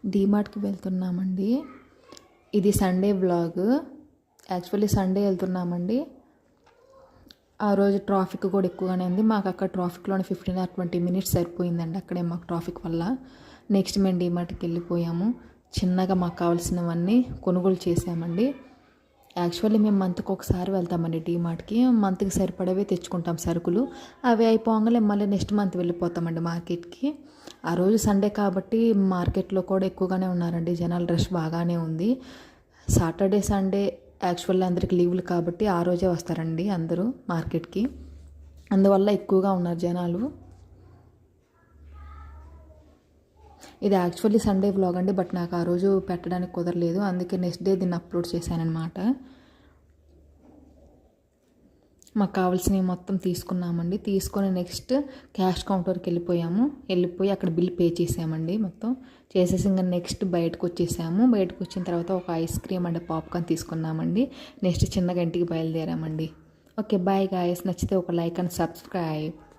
డీమార్ట్కి వెళ్తున్నామండి. ఇది Sunday vlog. Actually Sunday వెళ్తున్నామండి. ఆ రోజు ట్రాఫిక్ కూడా ఎక్కువగానే ఉంది. మాకు అక్కడ ట్రాఫిక్లోనే 15 or 20 minutes సరిపోయిందండి అక్కడే మాకు ట్రాఫిక్ వల్ల. నెక్స్ట్ మేము డీమార్ట్కి వెళ్ళిపోయాము. చిన్నగా మాకు కావాల్సినవన్నీ కొనుగోలు చేసామండి. యాక్చువల్లీ మేము మంత్కి ఒకసారి వెళ్తామండి డీమార్ట్కి. మంత్కి సరిపడవే తెచ్చుకుంటాం సరుకులు. అవి అయిపోగానే మళ్ళీ నెక్స్ట్ మంత్ వెళ్ళిపోతామండి మార్కెట్కి. ఆ రోజు సండే కాబట్టి మార్కెట్లో కూడా ఎక్కువగానే ఉన్నారండి జనాలు. రష్ బాగానే ఉంది. సాటర్డే సండే యాక్చువల్లీ అందరికి లీవులు కాబట్టి ఆ రోజే వస్తారండి అందరూ మార్కెట్కి. అందువల్ల ఎక్కువగా ఉన్నారు జనాలు. ఇది యాక్చువల్లీ సండే వ్లాగ్ అండి, బట్ నాకు ఆ రోజు పెట్టడానికి కుదరలేదు. అందుకే నెక్స్ట్ డే దీన్ని అప్లోడ్ చేశానమాట. మాకు కావాల్సినవి మొత్తం తీసుకున్నామండి. తీసుకొని నెక్స్ట్ క్యాష్ కౌంటర్కి వెళ్ళిపోయి అక్కడ బిల్ పే చేసామండి. మొత్తం చేసేసి ఇంకా నెక్స్ట్ బయటకు వచ్చేసాము. బయటకు వచ్చిన తర్వాత ఒక ఐస్ క్రీమ్ అండ్ పాప్కార్న్ తీసుకున్నామండి. నెక్స్ట్ చిన్నగా ఇంటికి బయలుదేరామండి. Okay, bye guys. నచ్చితే ఒక లైక్ అండ్ సబ్స్క్రైబ్.